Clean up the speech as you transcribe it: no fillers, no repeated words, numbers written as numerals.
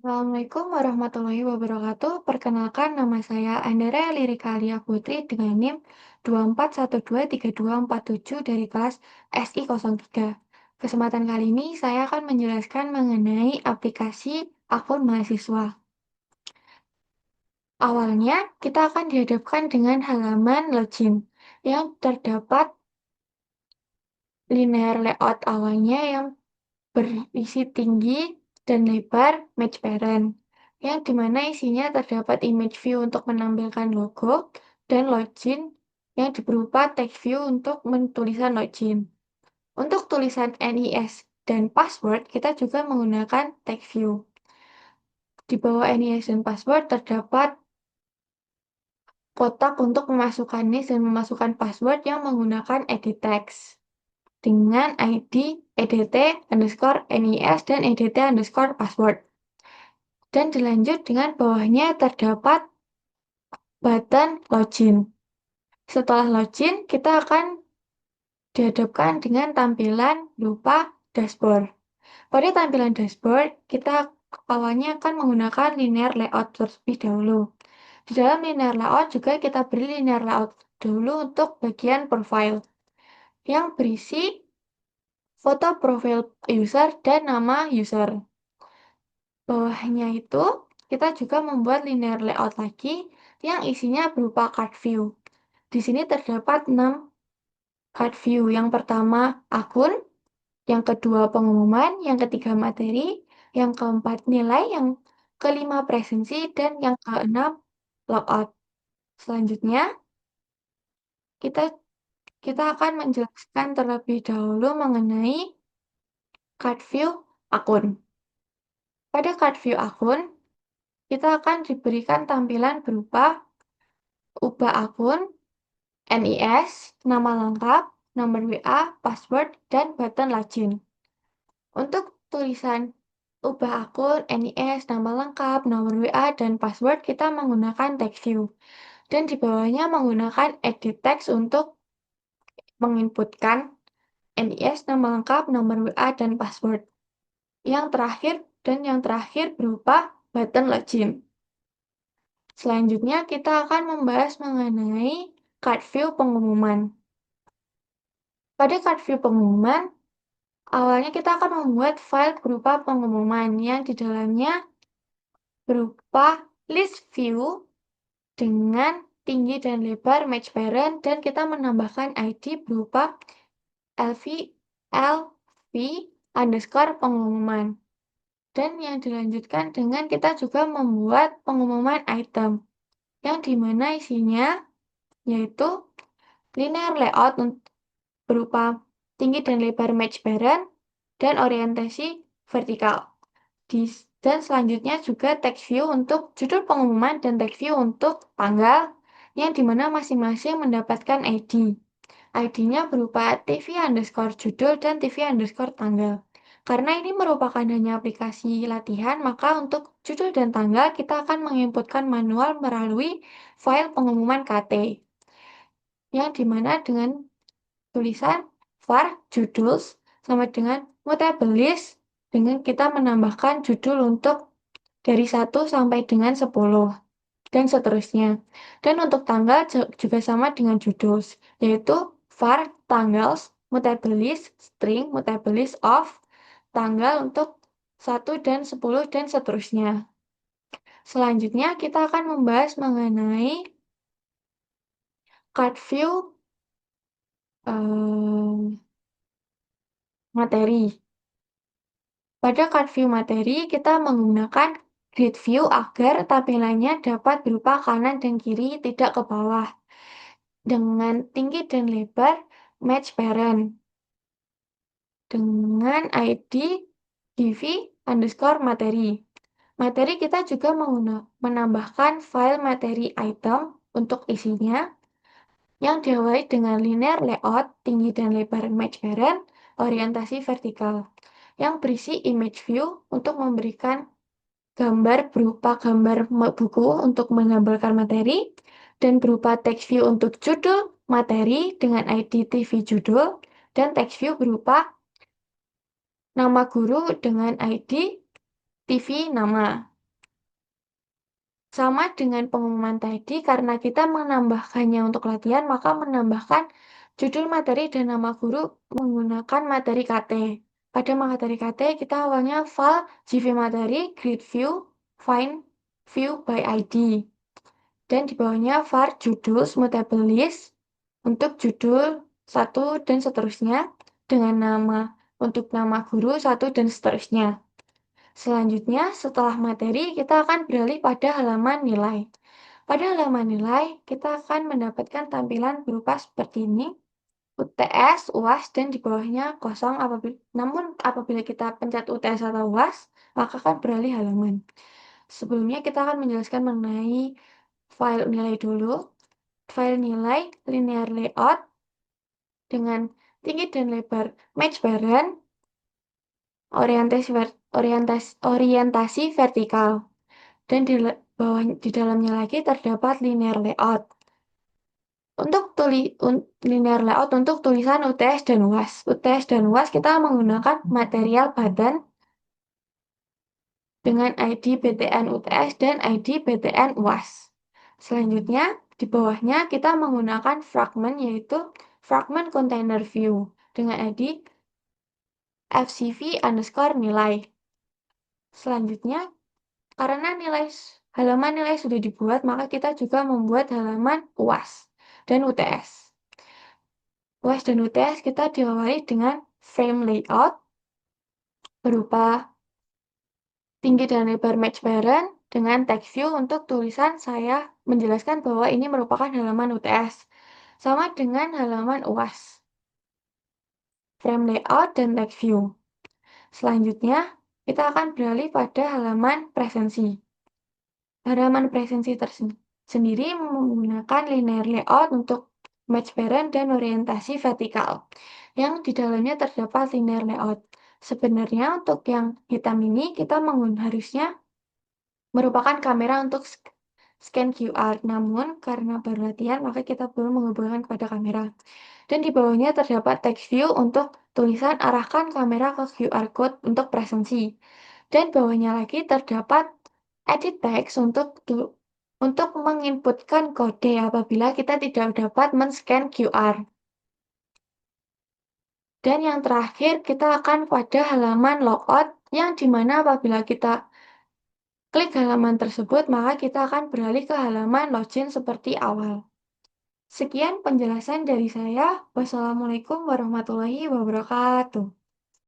Assalamualaikum warahmatullahi wabarakatuh. Perkenalkan nama saya Andrea Lirikalia Putri dengan NIM 24123247 dari kelas SI03. Kesempatan kali ini saya akan menjelaskan mengenai aplikasi akun mahasiswa. Awalnya, kita akan dihadapkan dengan halaman login yang terdapat linear layout awalnya yang berisi tinggi dan lebar match parent, yang dimana isinya terdapat image view untuk menampilkan logo dan login yang berupa text view untuk tulisan login. Untuk tulisan NIS dan password, kita juga menggunakan text view. Di bawah NIS dan password terdapat kotak untuk memasukkan NIS dan memasukkan password yang menggunakan edit text dengan ID edt_nis dan edt_password. Dan dilanjut dengan bawahnya terdapat button login. Setelah login, kita akan dihadapkan dengan tampilan berupa dashboard. Pada tampilan dashboard, kita awalnya akan menggunakan linear layout terlebih dahulu. Di dalam linear layout juga kita beri linear layout dulu untuk bagian profile yang berisi foto profil user dan nama user. Bawahnya itu, kita juga membuat linear layout lagi yang isinya berupa card view. Di sini terdapat 6 card view. Yang pertama, akun. Yang kedua, pengumuman. Yang ketiga, materi. Yang keempat, nilai. Yang kelima, presensi. Dan yang keenam, logout. Selanjutnya, kita kita akan menjelaskan terlebih dahulu mengenai card view akun. Pada card view akun, kita akan diberikan tampilan berupa ubah akun, NIS, nama lengkap, nomor WA, password, dan button login. Untuk tulisan ubah akun, NIS, nama lengkap, nomor WA, dan password, kita menggunakan text view. Dan di bawahnya menggunakan edit text untuk menginputkan NIS, nama lengkap, nomor WA, dan password. Yang terakhir berupa button login. Selanjutnya, kita akan membahas mengenai card view pengumuman. Pada card view pengumuman, awalnya kita akan membuat file berupa pengumuman yang di dalamnya berupa list view dengan tinggi dan lebar match parent dan kita menambahkan ID berupa LV_pengumuman. Dan yang dilanjutkan dengan kita juga membuat pengumuman item yang dimana isinya yaitu linear layout berupa tinggi dan lebar match parent dan orientasi vertikal. Dan selanjutnya juga text view untuk judul pengumuman dan text view untuk tanggal yang dimana masing-masing mendapatkan ID. ID-nya berupa TV_judul dan TV_tanggal. Karena ini merupakan hanya aplikasi latihan, maka untuk judul dan tanggal kita akan menginputkan manual melalui file pengumuman KT. Yang dimana dengan tulisan var judul sama dengan mutable list dengan kita menambahkan judul untuk dari 1 sampai dengan 10 dan seterusnya. Dan untuk tanggal juga sama dengan judul, yaitu var tanggal mutable list string mutable list of tanggal untuk 1 dan 10 dan seterusnya. Selanjutnya kita akan membahas mengenai card view materi. Pada card view materi, kita menggunakan grid view agar tampilannya dapat berupa kanan dan kiri, tidak ke bawah. Dengan tinggi dan lebar match parent. Dengan ID dv_materi. Materi kita juga menambahkan file materi item untuk isinya yang diawali dengan linear layout, tinggi dan lebar match parent, orientasi vertikal. Yang berisi image view untuk memberikan gambar berupa gambar buku untuk menggambarkan materi, dan berupa text view untuk judul materi dengan ID TV judul, dan text view berupa nama guru dengan ID TV nama. Sama dengan pengumuman tadi, karena kita menambahkannya untuk latihan, maka menambahkan judul materi dan nama guru menggunakan materi KT. Pada materi KT, kita awalnya file GV materi, grid view, find view by ID. Dan di bawahnya var judul mutable list untuk judul 1 dan seterusnya dengan nama untuk nama guru 1 dan seterusnya. Selanjutnya, setelah materi, kita akan beralih pada halaman nilai. Pada halaman nilai, kita akan mendapatkan tampilan berupa seperti ini, UTS, UAS, dan di bawahnya kosong. Namun, apabila kita pencet UTS atau UAS, maka akan beralih halaman. Sebelumnya, kita akan menjelaskan mengenai file nilai dulu. File nilai linear layout dengan tinggi dan lebar match parent, orientasi vertikal. Dan di dalamnya lagi terdapat linear layout. Untuk linear layout untuk tulisan UTS dan UAS. UTS dan UAS kita menggunakan material button dengan ID PTN UTS dan ID PTN UAS. Selanjutnya, di bawahnya kita menggunakan fragment yaitu fragment container view dengan ID FCV_nilai. Selanjutnya, karena halaman nilai sudah dibuat, maka kita juga membuat halaman UAS dan UTS. UAS dan UTS kita diawali dengan frame layout berupa tinggi dan lebar match parent dengan text view untuk tulisan saya menjelaskan bahwa ini merupakan halaman UTS. Sama dengan halaman UAS. Frame layout dan text view. Selanjutnya, kita akan beralih pada halaman presensi. Halaman presensi sendiri menggunakan linear layout untuk match parent dan orientasi vertikal, yang di dalamnya terdapat linear layout. Sebenarnya untuk yang hitam ini kita harusnya merupakan kamera untuk scan QR, namun karena baru latihan maka kita belum menghubungkan kepada kamera. Dan di bawahnya terdapat text view untuk tulisan arahkan kamera ke QR code untuk presensi. Dan bawahnya lagi terdapat edit text untuk menginputkan kode apabila kita tidak dapat men-scan QR. Dan yang terakhir kita akan pada halaman logout yang dimana apabila kita klik halaman tersebut maka kita akan beralih ke halaman login seperti awal. Sekian penjelasan dari saya. Wassalamualaikum warahmatullahi wabarakatuh.